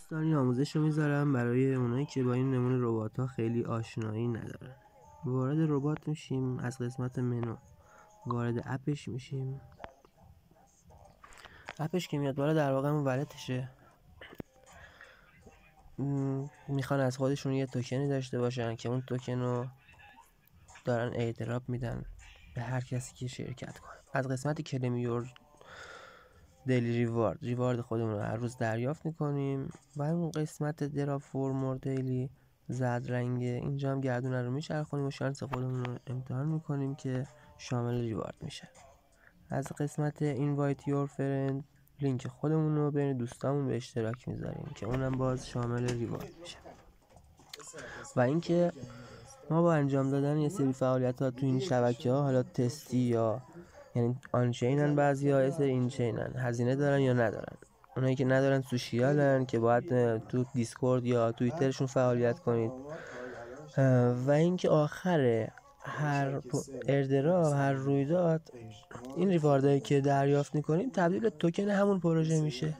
دوستان این آموزش رو میذارم برای اونایی که با این نمونه ربات ها خیلی آشنایی ندارن. وارد ربات میشیم، از قسمت منو وارد اپش میشیم. اپش که میاد بالا در واقع اون ولتشه. میخوان از خودشون یه توکنی داشته باشن که اون توکن رو دارن ایردراپ میدن به هر کسی که شرکت کنه. از قسمت کلیم یور دیلی ریوارد خودمون رو هر روز دریافت میکنیم و اون قسمت دراپ فور دیلی زرد رنگه، اینجا هم گردونه رو میچرخونیم و شانس خودمون رو امتحان میکنیم که شامل ریوارد میشه. از قسمت اینوایت یور فرند لینک خودمون رو بین دوستامون به اشتراک میذاریم که اونم باز شامل ریوارد میشه. و اینکه ما با انجام دادن یه سری فعالیت‌ها تو این شبکه‌ها، حالا تستی یا یعنی آن چینن، بعضی‌ها یه سری این چینن، هزینه دارن یا ندارن. اونایی که ندارن سوشیالن که باید تو دیسکورد یا توییترشون فعالیت کنید. و اینکه آخر هر اردراپ، هر رویداد، این ریواردهایی که دریافت میکنیم تبدیل به توکن همون پروژه میشه.